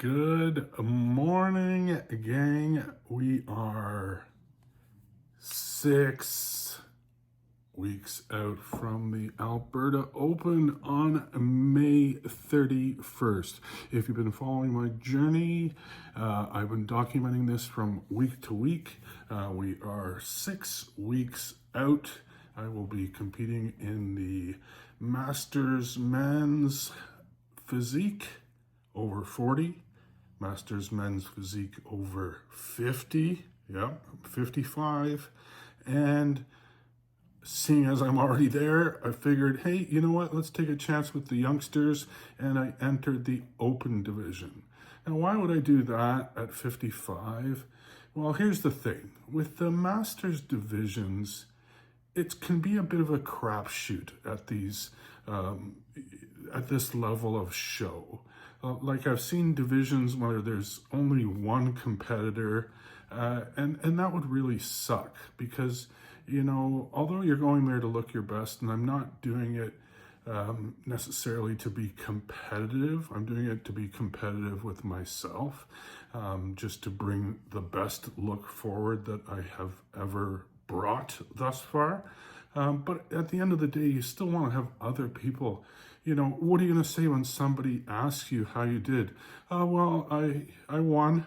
Good morning, gang. We are 6 weeks out from the Alberta Open on May 31st. If you've been following my journey, I've been documenting this from week to week. We are 6 weeks out. I will be competing in the Masters Men's Physique over 40. Masters Men's Physique over 50. Yeah, I'm 55. And seeing as I'm already there, I figured, hey, you know what? Let's take a chance with the youngsters. And I entered the open division. Now, why would I do that at 55? Well, here's the thing. With the Masters divisions, it can be a bit of a crapshoot at these, at this level of show. Like I've seen divisions where there's only one competitor, and that would really suck because, you know, although you're going there to look your best, and I'm not doing it necessarily to be competitive, I'm doing it to be competitive with myself, just to bring the best look forward that I have ever brought thus far. But at the end of the day, you still want to have other people. You know, what are you going to say when somebody asks you how you did? Well, I won.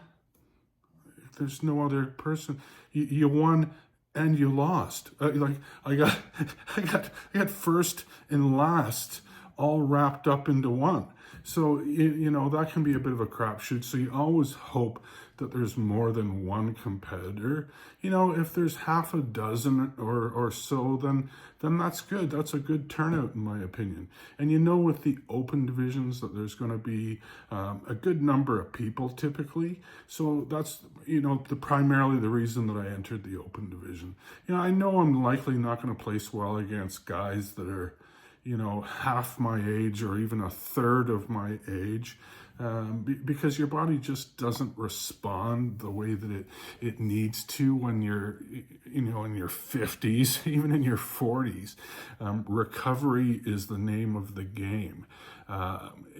There's no other person. You won and you lost. I got first and last all wrapped up into one. So, you know, that can be a bit of a crapshoot. So you always hope that there's more than one competitor. You know, if there's half a dozen or so, then that's good. That's a good turnout, in my opinion. And you know, with the open divisions, that there's going to be a good number of people typically. So that's, you know, primarily the reason that I entered the open division. You know, I know I'm likely not going to place well against guys that are, you know, half my age or even a third of my age, because your body just doesn't respond the way that it needs to when you're, you know, in your 50s, even in your 40s. Recovery is the name of the game.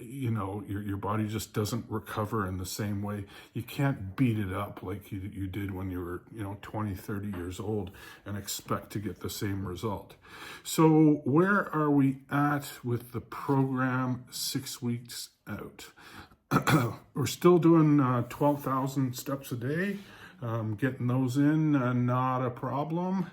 You know, your body just doesn't recover in the same way. You can't beat it up like you did when you were, you know, 20, 30 years old and expect to get the same result. So where are we at with the program 6 weeks out? We're still doing 12,000 steps a day. Getting those in, not a problem.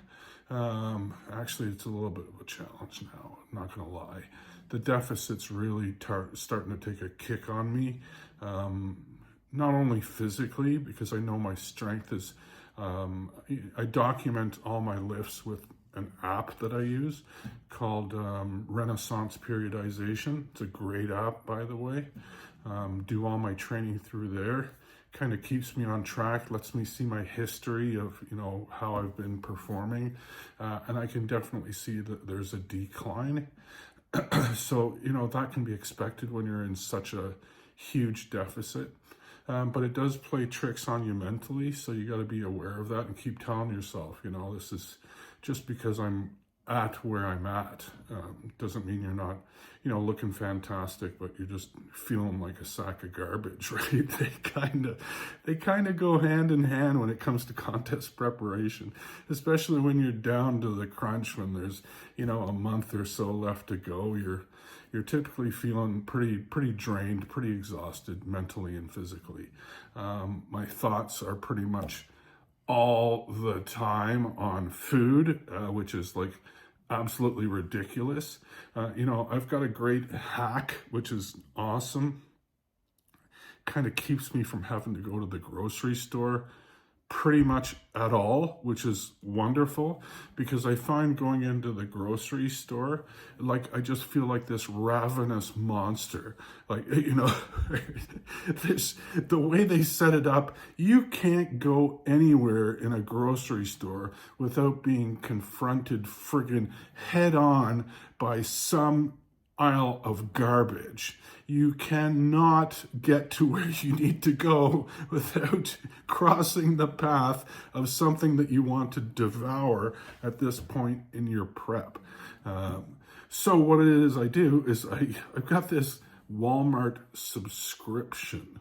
Actually, it's a little bit of a challenge now, I'm not going to lie. The deficit's really starting to take a kick on me. Not only physically, because I know my strength is, I document all my lifts with an app that I use called Renaissance Periodization. It's a great app, by the way. Do all my training through there. Kind of keeps me on track, lets me see my history of, you know, how I've been performing. And I can definitely see that there's a decline. So, you know, that can be expected when you're in such a huge deficit. But it does play tricks on you mentally, so you got to be aware of that and keep telling yourself, you know, this is just because I'm at where I'm at. Doesn't mean you're not, you know, looking fantastic, but you're just feeling like a sack of garbage, right? They kind of go hand in hand when it comes to contest preparation, especially when you're down to the crunch, when there's, you know, a month or so left to go. You're typically feeling pretty drained, pretty exhausted mentally and physically. My thoughts are pretty much all the time on food, which is like absolutely ridiculous. You know, I've got a great hack, which is awesome. Kind of keeps me from having to go to the grocery store pretty much at all, which is wonderful, because I find going into the grocery store, like I just feel like this ravenous monster. Like, you know, the way they set it up, you can't go anywhere in a grocery store without being confronted friggin' head on by some aisle of garbage. You cannot get to where you need to go without crossing the path of something that you want to devour at this point in your prep. So what it is I do is I've got this Walmart subscription.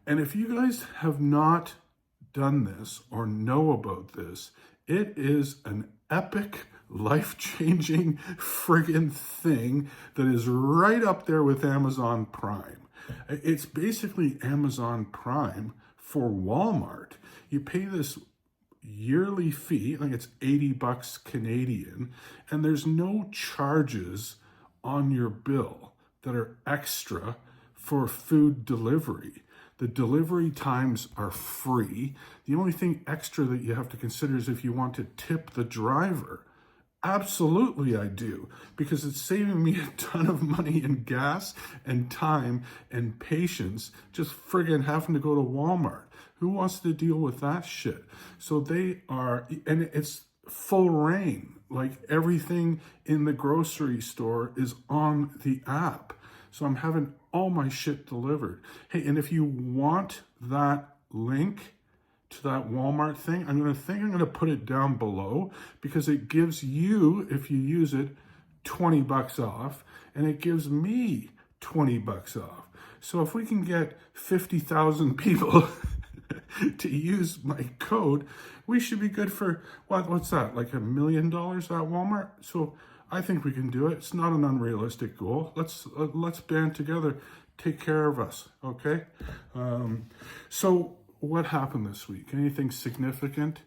And if you guys have not done this or know about this, it is an epic, life-changing friggin' thing that is right up there with Amazon Prime. It's basically Amazon Prime for Walmart. You pay this yearly fee, I think it's $80 Canadian, and there's no charges on your bill that are extra for food delivery. The delivery times are free. The only thing extra that you have to consider is if you want to tip the driver. Absolutely I do, because it's saving me a ton of money in gas and time and patience just friggin' having to go to Walmart. Who wants to deal with that shit? So they are, and it's full reign. Like everything in the grocery store is on the app. So I'm having all my shit delivered. Hey, and if you want that link to that Walmart thing, I'm going to put it down below, because it gives you, if you use it, $20 off, and it gives me $20 off. So if we can get 50,000 people to use my code, we should be good for, what's that, like $1 million at Walmart? So I think we can do it. It's not an unrealistic goal. Let's band together, take care of us, okay? So what happened this week? Anything significant?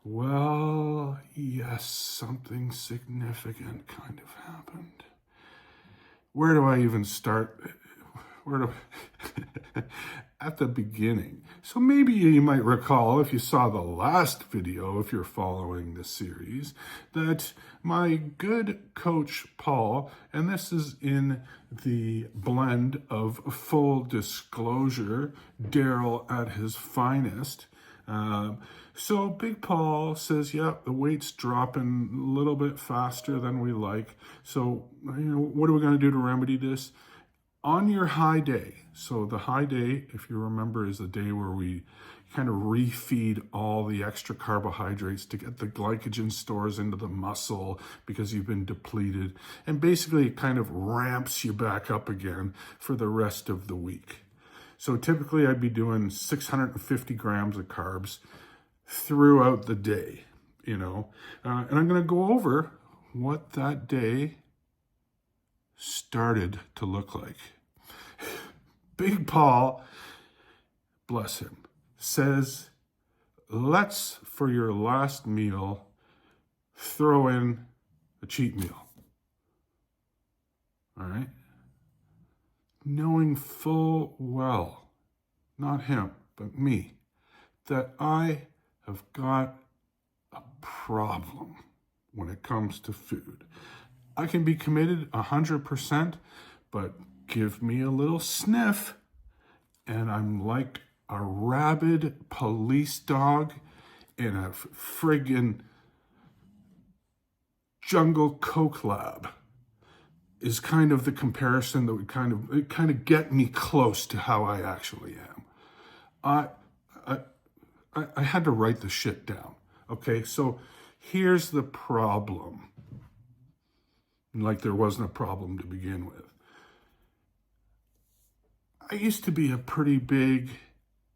Well, yes, something significant kind of happened. Where do I even start? At the beginning. So maybe you might recall, if you saw the last video, if you're following the series, that my good coach Paul, and this is in the blend of full disclosure, Daryl at his finest. So Big Paul says, yeah, the weight's dropping a little bit faster than we like. So, what are we going to do to remedy this? On your high day, so the high day, if you remember, is the day where we kind of refeed all the extra carbohydrates to get the glycogen stores into the muscle because you've been depleted. And basically it kind of ramps you back up again for the rest of the week. So typically I'd be doing 650 grams of carbs throughout the day, and I'm going to go over what that day started to look like. Big Paul, bless him, says, let's, for your last meal, throw in a cheat meal. All right? Knowing full well, not him, but me, that I have got a problem when it comes to food. I can be committed 100%, but give me a little sniff, and I'm like a rabid police dog in a friggin' jungle coke lab, is kind of the comparison that would kind of get me close to how I actually am. I had to write the shit down. Okay, so here's the problem. Like there wasn't a problem to begin with. I used to be a pretty big,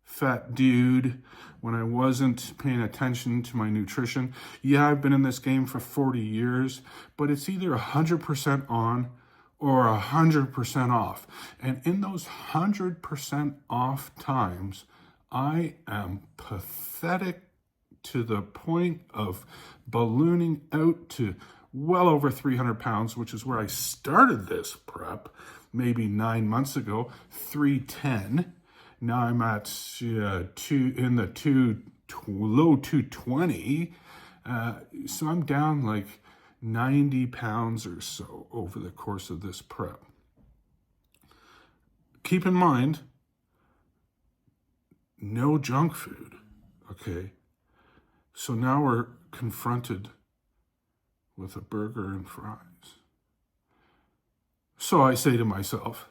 fat dude when I wasn't paying attention to my nutrition. Yeah, I've been in this game for 40 years, but it's either 100% on or 100% off. And in those 100% off times, I am pathetic to the point of ballooning out to well over 300 pounds, which is where I started this prep maybe 9 months ago, 310. Now I'm at low 220. So I'm down like 90 pounds or so over the course of this prep. Keep in mind, no junk food, okay? So now we're confronted with a burger and fries. So I say to myself,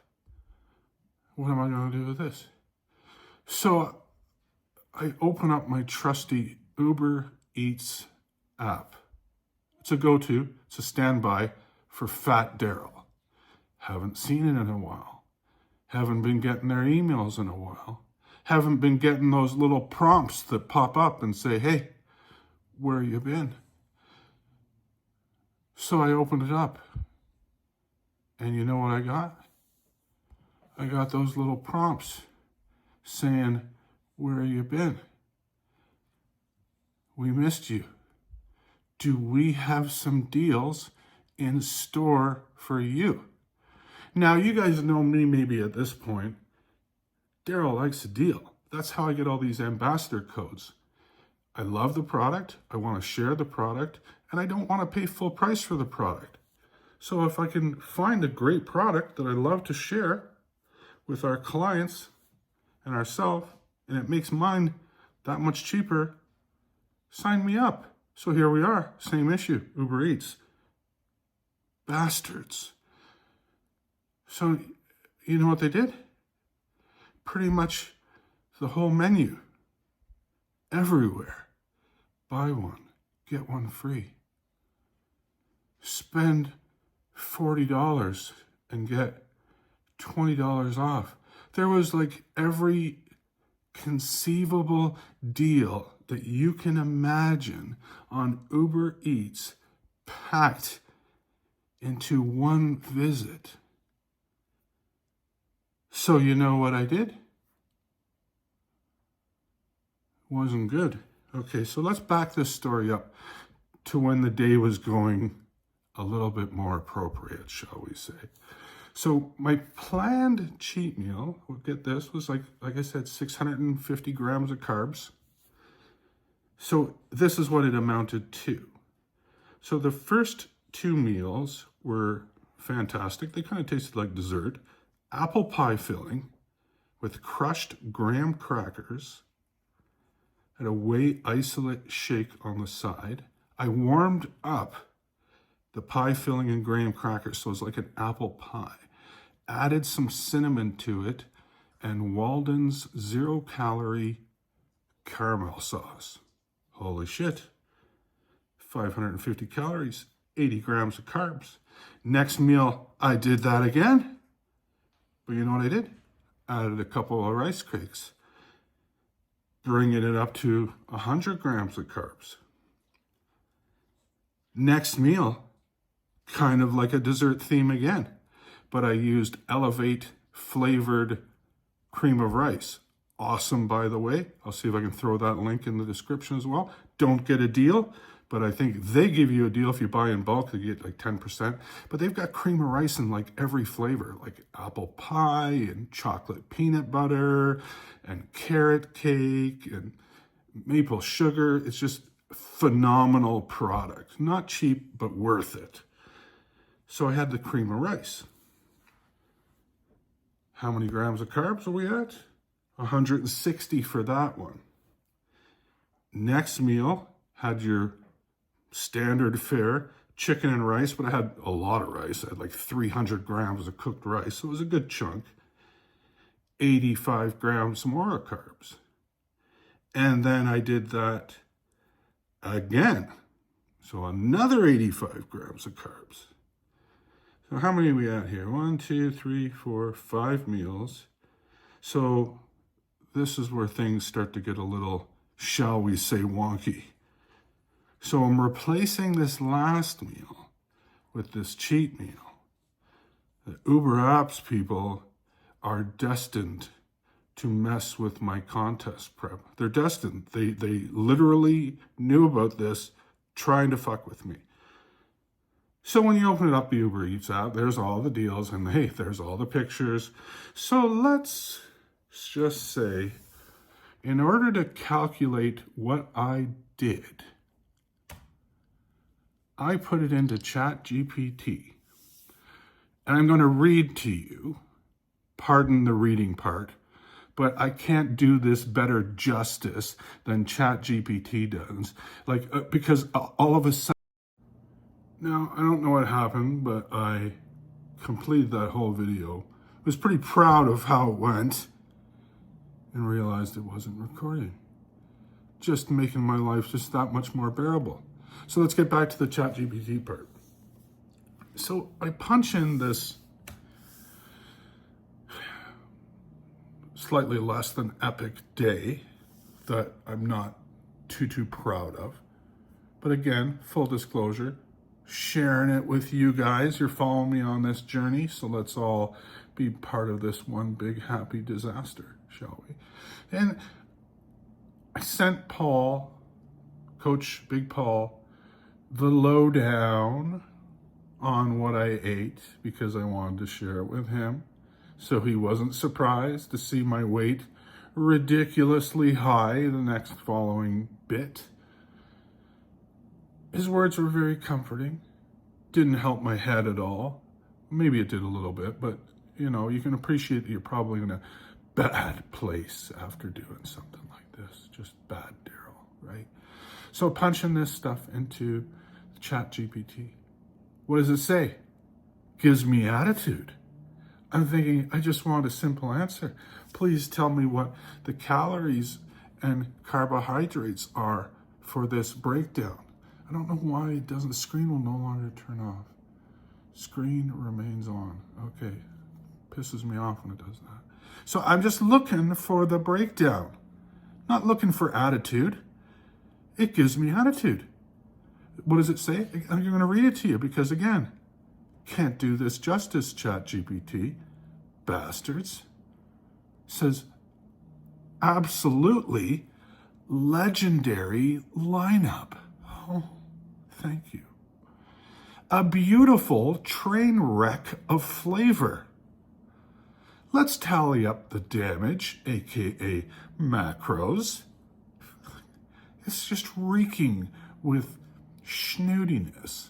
what am I going to do with this? So I open up my trusty Uber Eats app. It's a go-to, it's a standby for Fat Daryl. Haven't seen it in a while. Haven't been getting their emails in a while. haven't been getting those little prompts that pop up and say, hey, where you been? So I opened it up. And you know what I got? I got those little prompts saying, where you been? We missed you. Do we have some deals in store for you? Now, you guys know me maybe at this point. Daryl likes a deal. That's how I get all these ambassador codes. I love the product. I want to share the product. And I don't want to pay full price for the product. So if I can find a great product that I love to share with our clients and ourselves, and it makes mine that much cheaper, sign me up. So here we are, same issue, Uber Eats. Bastards. So you know what they did? Pretty much the whole menu, everywhere. Buy one, get one free. Spend $40 and get $20 off. There was like every conceivable deal that you can imagine on Uber Eats packed into one visit. So you know what I did? Wasn't good. Okay, so let's back this story up to when the day was going a little bit more appropriate, shall we say. So my planned cheat meal, we'll get this, was like I said, 650 grams of carbs. So this is what it amounted to. So the first two meals were fantastic. They kind of tasted like dessert. Apple pie filling with crushed graham crackers and a whey isolate shake on the side. I warmed up the pie filling and graham crackers, so it's like an apple pie. Added some cinnamon to it and Walden's 0-calorie caramel sauce. Holy shit. 550 calories, 80 grams of carbs. Next meal, I did that again. But you know what I did? Added a couple of rice cakes, bringing it up to 100 grams of carbs. Next meal, kind of like a dessert theme again, but I used Elevate flavored cream of rice. Awesome, by the way. I'll see if I can throw that link in the description as well. Don't get a deal, but I think they give you a deal if you buy in bulk. You get like 10%. But they've got cream of rice in like every flavor, like apple pie and chocolate peanut butter and carrot cake and maple sugar. It's just phenomenal product. Not cheap, but worth it. So I had the cream of rice. How many grams of carbs are we at? 160 for that one. Next meal had your standard fare, chicken and rice, but I had a lot of rice. I had like 300 grams of cooked rice, so it was a good chunk. 85 grams more of carbs. And then I did that again. So another 85 grams of carbs. So how many are we at here? 1, 2, 3, 4, 5 meals. So this is where things start to get a little, shall we say, wonky. So I'm replacing this last meal with this cheat meal. The Uber apps people are destined to mess with my contest prep. They're destined. They literally knew about this, trying to fuck with me. So when you open it up, the Uber Eats app, there's all the deals, and hey, there's all the pictures. So let's just say, in order to calculate what I did, I put it into ChatGPT. And I'm going to read to you, pardon the reading part, but I can't do this better justice than ChatGPT does. Because all of a sudden, now, I don't know what happened, but I completed that whole video. Was pretty proud of how it went and realized it wasn't recording. Just making my life just that much more bearable. So let's get back to the ChatGPT part. So I punch in this slightly less than epic day that I'm not too proud of. But again, full disclosure, sharing it with you guys. You're following me on this journey, so let's all be part of this one big happy disaster, shall we? And I sent Paul, Coach Big Paul, the lowdown on what I ate because I wanted to share it with him. So he wasn't surprised to see my weight ridiculously high the next following bit. His words were very comforting. Didn't help my head at all. Maybe it did a little bit, but you know, you can appreciate that you're probably in a bad place after doing something like this. Just bad, Daryl, right? So punching this stuff into ChatGPT. What does it say? Gives me attitude. I'm thinking, I just want a simple answer. Please tell me what the calories and carbohydrates are for this breakdown. I don't know why it doesn't. The screen will no longer turn off. Screen remains on. Okay. Pisses me off when it does that. So I'm just looking for the breakdown. Not looking for attitude. It gives me attitude. What does it say? I'm going to read it to you because, again, can't do this justice, ChatGPT. Bastards. Says, absolutely legendary lineup. Oh, thank you. A beautiful train wreck of flavor. Let's tally up the damage, aka macros. It's just reeking with snootiness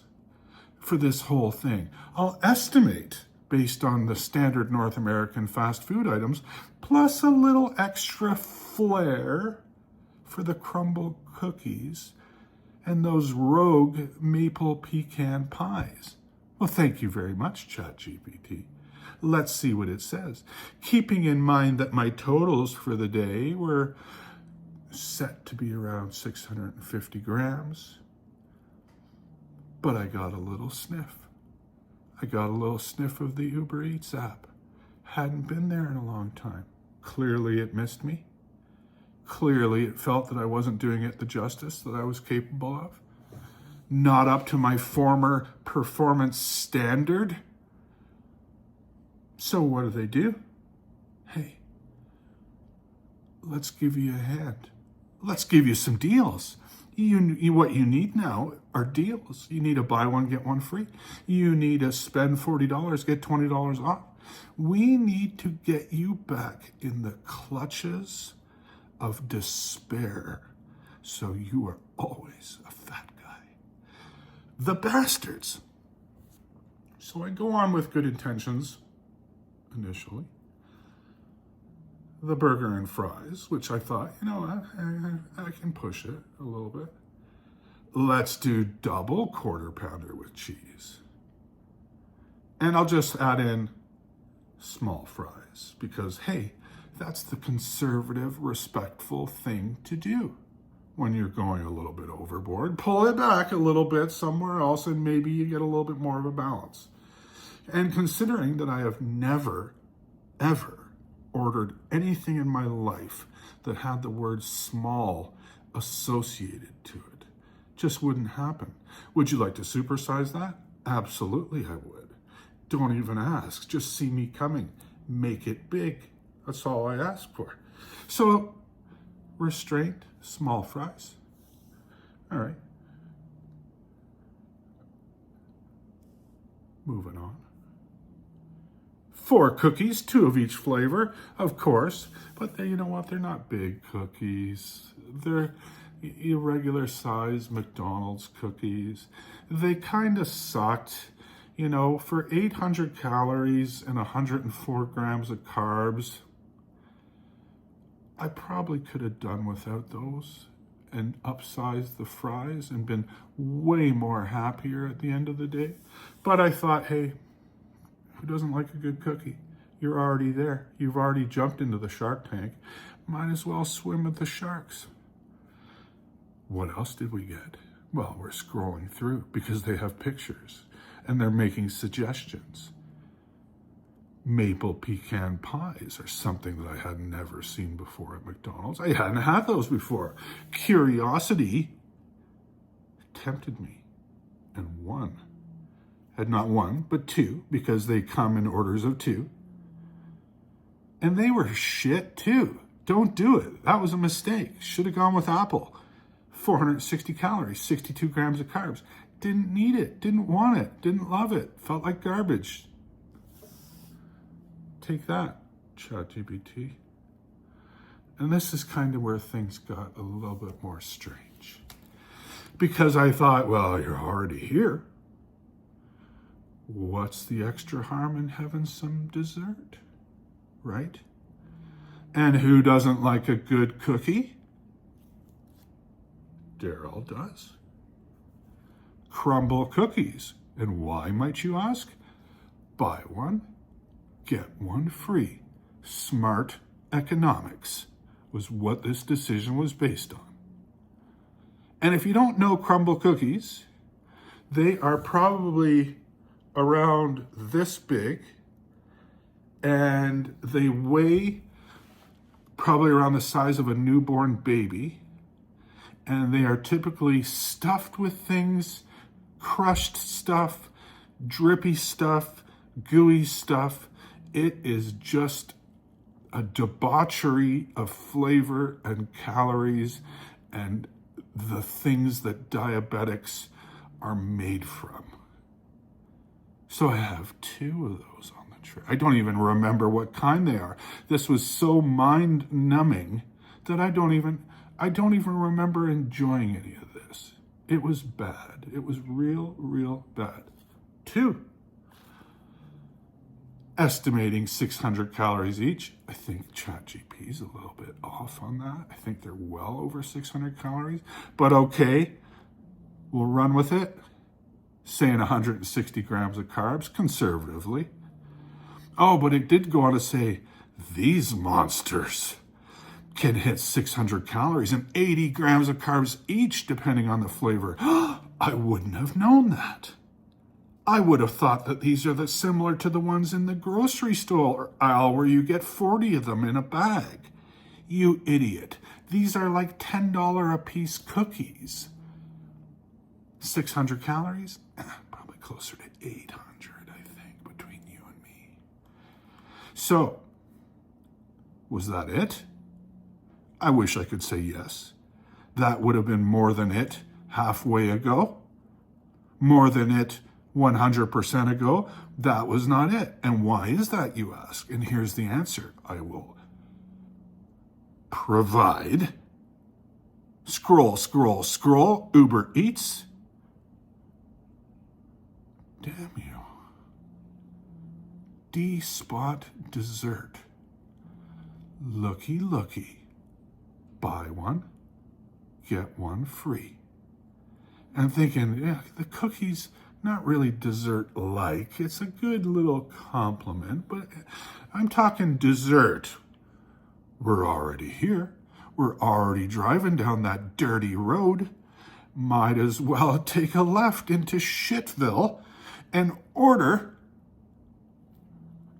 for this whole thing. I'll estimate, based on the standard North American fast food items, plus a little extra flair for the crumble cookies and those rogue maple pecan pies. Well, thank you very much, ChatGPT. Let's see what it says. Keeping in mind that my totals for the day were set to be around 650 grams, but I got a little sniff. I got a little sniff of the Uber Eats app. Hadn't been there in a long time. Clearly it missed me. Clearly it felt that I wasn't doing it the justice that I was capable of. Not up to my former performance standard. So what do? Hey, let's give you a hand. Let's give you some deals. What you need now are deals. You need to buy one, get one free. You need to spend $40, get $20 off. We need to get you back in the clutches of despair so you are always a fat guy. The bastards. So I go on with good intentions initially. The burger and fries, which I thought, you know, I can push it a little bit. Let's do double quarter pounder with cheese. And I'll just add in small fries because, hey, that's the conservative, respectful thing to do when you're going a little bit overboard. Pull it back a little bit somewhere else and maybe you get a little bit more of a balance. And considering that I have never, ever ordered anything in my life that had the word small associated to it. Just wouldn't happen. Would you like to supersize that? Absolutely I would. Don't even ask. Just see me coming. Make it big. That's all I ask for. So, restraint, small fries. All right. Moving on. 4 cookies, 2 of each flavor, of course. But you know what? They're not big cookies. They're irregular size McDonald's cookies. They kind of sucked. You know, for 800 calories and 104 grams of carbs, I probably could have done without those and upsized the fries and been way more happier at the end of the day. But I thought, hey, who doesn't like a good cookie? You're already there. You've already jumped into the shark tank. Might as well swim with the sharks. What else did we get? Well, we're scrolling through because they have pictures and they're making suggestions. maple pecan pies are something that I had never seen before at McDonald's. I hadn't had those before. Curiosity tempted me, and one. Had not one, but two, because they come in orders of two. And they were shit too. Don't do it. That was a mistake. Should have gone with apple. 460 calories, 62 grams of carbs. Didn't need it, didn't want it, didn't love it, felt like garbage. Take that, ChatGPT. And this is kind of where things got a little bit more strange. Because I thought, well, you're already here. What's the extra harm in having some dessert, right? And who doesn't like a good cookie? Daryl does. Crumble cookies. And why, might you ask? Buy one, get one free. Smart economics was what this decision was based on. And if you don't know crumble cookies, they are probably around this big, and they weigh probably around the size of a newborn baby, and they are typically stuffed with things, crushed stuff, drippy stuff, gooey stuff. It is just a debauchery of flavor and calories and the things that diabetics are made from. So I have two of those on the tray. I don't even remember what kind they are. This was so mind-numbing that I don't even remember enjoying any of this. It was bad. It was real bad. Two. Estimating 600 calories each. I think ChatGPT is a little bit off on that. I think they're well over 600 calories. But okay, we'll run with it. Saying 160 grams of carbs, conservatively. Oh, but it did go on to say, these monsters can hit 600 calories and 80 grams of carbs each, depending on the flavor. I wouldn't have known that. I would have thought that these are similar to the ones in the grocery store aisle where you get 40 of them in a bag. You idiot. These are like $10 a piece cookies. 600 calories? Probably closer to 800, I think, between you and me. So, was that it? I wish I could say yes. That would have been more than it halfway ago. More than it 100% ago. That was not it. And why is that, you ask? And here's the answer. I will provide. Scroll. Uber Eats. Damn you. D-Spot dessert. Looky. Buy one, get one free. And thinking, yeah, the cookie's not really dessert-like. It's a good little compliment, but I'm talking dessert. We're already here. We're already driving down that dirty road. Might as well take a left into Shitville and order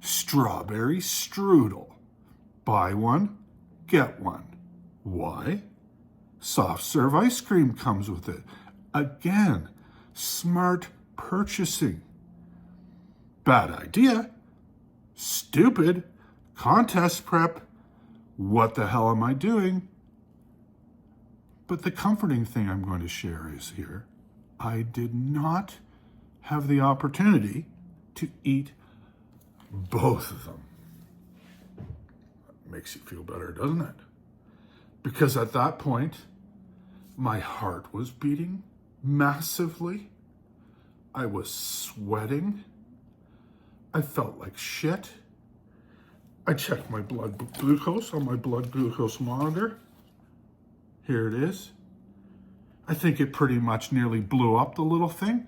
strawberry strudel. Buy one, get one. Why? Soft serve ice cream comes with it. Again, smart purchasing. Bad idea. Stupid. Contest prep. What the hell am I doing? But the comforting thing I'm going to share is here. I did not have the opportunity to eat both of them. Makes you feel better, doesn't it? Because at that point, my heart was beating massively. I was sweating. I felt like shit. I checked my blood glucose on my blood glucose monitor. Here it is. I think it pretty much nearly blew up, the little thing.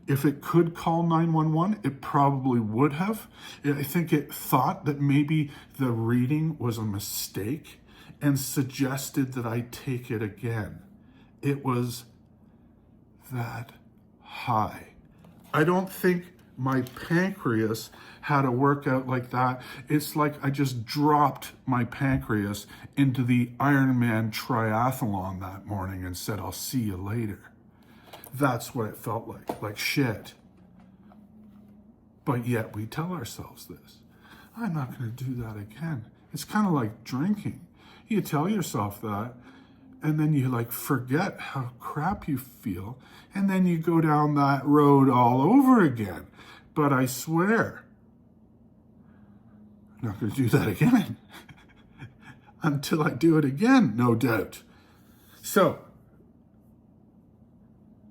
If it could call 911, it probably would have. I think it thought that maybe the reading was a mistake and suggested that I take it again. It was that high. I don't think my pancreas had a workout like that. It's like I just dropped my pancreas into the Ironman triathlon that morning and said, I'll see you later. That's what it felt like shit. But yet we tell ourselves this. I'm not going to do that again. It's kind of like drinking. You tell yourself that, and then you like forget how crap you feel, and then you go down that road all over again. But I swear, I'm not going to do that again until I do it again, no doubt. So,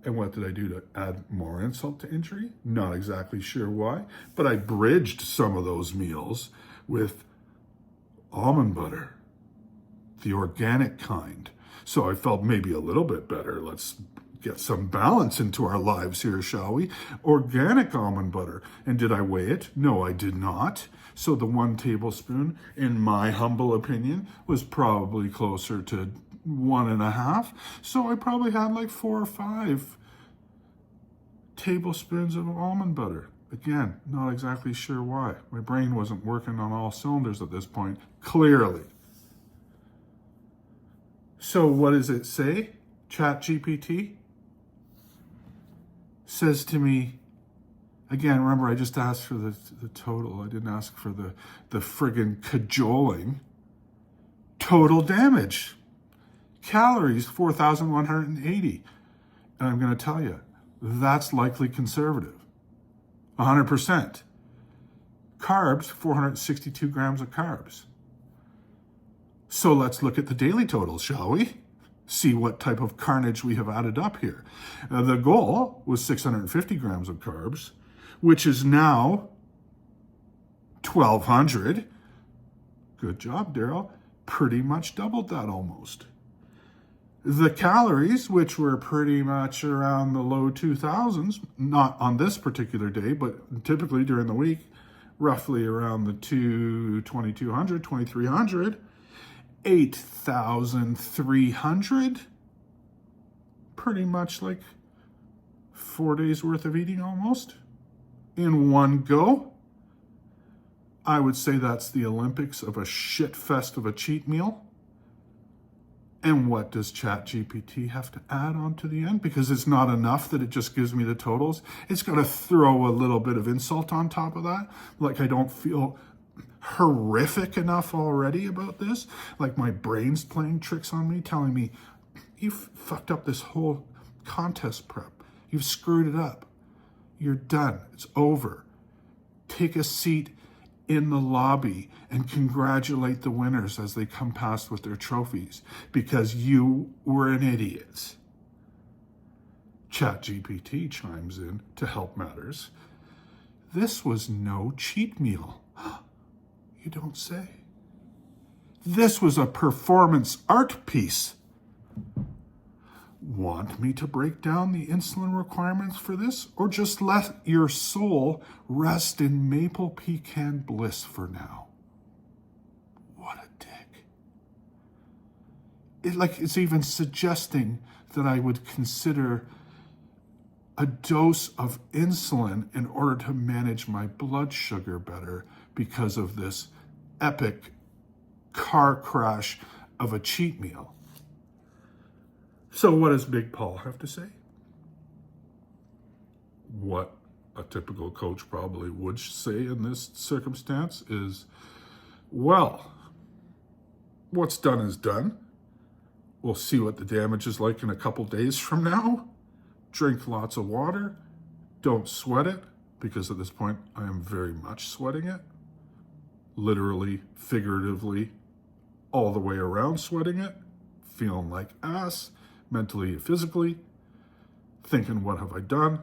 and what did I do to add more insult to injury? Not exactly sure why, but I bridged some of those meals with almond butter, the organic kind. So I felt maybe a little bit better. Let's get some balance into our lives here, shall we? Organic almond butter. And did I weigh it? No, I did not. So the 1 tablespoon, in my humble opinion, was probably closer to 1.5. So I probably had like 4 or 5 tablespoons of almond butter. Again, not exactly sure why. My brain wasn't working on all cylinders at this point, clearly. So what does it say? ChatGPT says to me, again, remember I just asked for the total. I didn't ask for the friggin' cajoling. Total damage. Calories, 4,180. And I'm going to tell you, that's likely conservative. 100%. Carbs, 462 grams of carbs. So let's look at the daily totals, shall we? See what type of carnage we have added up here. The goal was 650 grams of carbs, which is now 1,200. Good job, Daryl. Pretty much doubled that almost. The calories, which were pretty much around the low 2,000s, not on this particular day, but typically during the week, roughly around the 2,200, 2,300, 8,300, pretty much like 4 days worth of eating almost in one go. I would say that's the Olympics of a shit fest of a cheat meal. And what does ChatGPT have to add on to the end? Because it's not enough that it just gives me the totals. It's got to throw a little bit of insult on top of that. Like I don't feel horrific enough already about this. Like my brain's playing tricks on me, telling me, you've fucked up this whole contest prep. You've screwed it up. You're done. It's over. Take a seat in the lobby and congratulate the winners as they come past with their trophies because you were an idiot. ChatGPT chimes in to help matters. This was no cheat meal. You don't say. This was a performance art piece. Want me to break down the insulin requirements for this, or just let your soul rest in maple pecan bliss for now? What a dick. It's even suggesting that I would consider a dose of insulin in order to manage my blood sugar better because of this epic car crash of a cheat meal. So what does Big Paul have to say? What a typical coach probably would say in this circumstance is, well, what's done is done. We'll see what the damage is like in a couple days from now. Drink lots of water. Don't sweat it, because at this point I am very much sweating it. Literally, figuratively, all the way around sweating it. Feeling like ass. Mentally and physically, thinking, what have I done?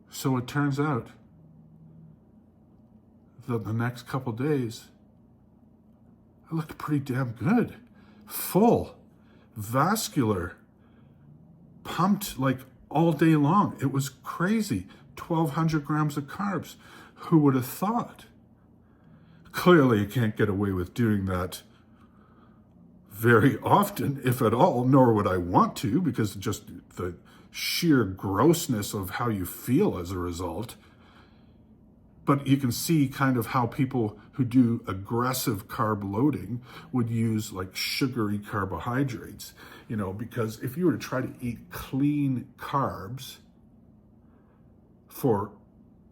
So it turns out that the next couple days, I looked pretty damn good. Full, vascular, pumped like all day long. It was crazy. 1,200 grams of carbs. Who would have thought? Clearly, you can't get away with doing that very often, if at all, nor would I want to, because just the sheer grossness of how you feel as a result. But you can see kind of how people who do aggressive carb loading would use like sugary carbohydrates, you know, because if you were to try to eat clean carbs for,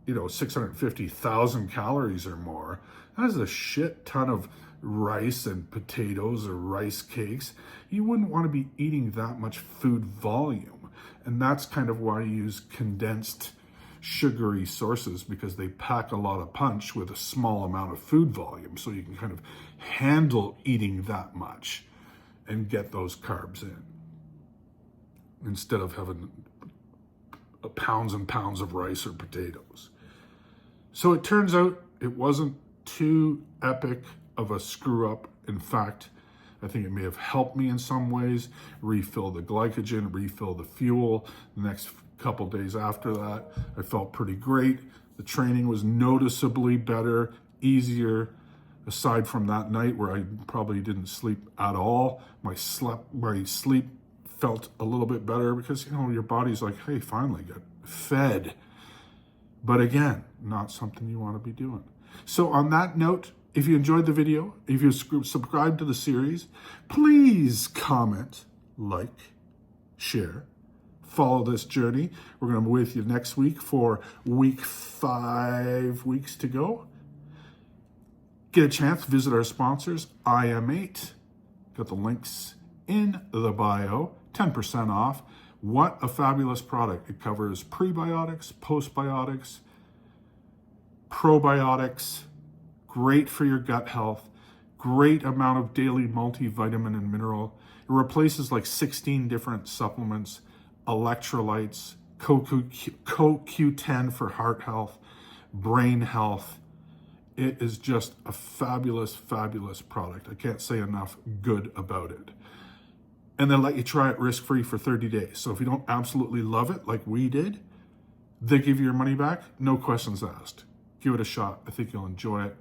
you know, 650,000 calories or more, that is a shit ton of rice and potatoes or rice cakes. You wouldn't want to be eating that much food volume. And that's kind of why you use condensed sugary sources, because they pack a lot of punch with a small amount of food volume, so you can kind of handle eating that much and get those carbs in instead of having pounds and pounds of rice or potatoes. So it turns out it wasn't too epic of a screw up. In fact, I think it may have helped me in some ways refill the glycogen, refill the fuel. The next couple days after that, I felt pretty great. The training was noticeably better, easier, aside from that night where I probably didn't sleep at all. My sleep felt a little bit better because, you know, your body's like, hey, finally got fed. But again, not something you want to be doing. So on that note, if you enjoyed the video, if you subscribe to the series, please comment, like, share, follow this journey. We're going to be with you next week for week 5 weeks to go. Get a chance, visit our sponsors, IM8. Got the links in the bio, 10% off. What a fabulous product. It covers prebiotics, postbiotics, probiotics, great for your gut health, great amount of daily multivitamin and mineral. It replaces like 16 different supplements, electrolytes, CoQ10 for heart health, brain health. It is just a fabulous, fabulous product. I can't say enough good about it. And then let you try it risk-free for 30 days. So if you don't absolutely love it like we did, they give you your money back, no questions asked. Give it a shot. I think you'll enjoy it.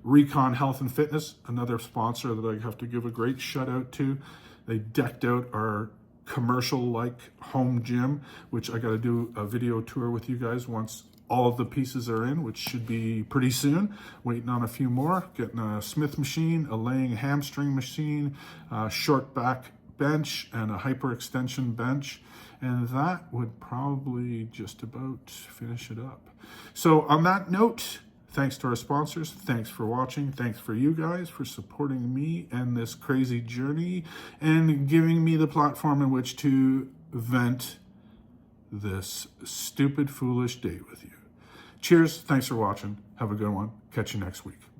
Recon Health and Fitness, another sponsor that I have to give a great shout out to. They decked out our commercial-like home gym, which I got to do a video tour with you guys once all of the pieces are in, which should be pretty soon. Waiting on a few more. Getting a Smith machine, a laying hamstring machine, a short back bench, and a hyperextension bench. And that would probably just about finish it up. So on that note, thanks to our sponsors. Thanks for watching. Thanks for you guys for supporting me and this crazy journey and giving me the platform in which to vent this stupid, foolish day with you. Cheers. Thanks for watching. Have a good one. Catch you next week.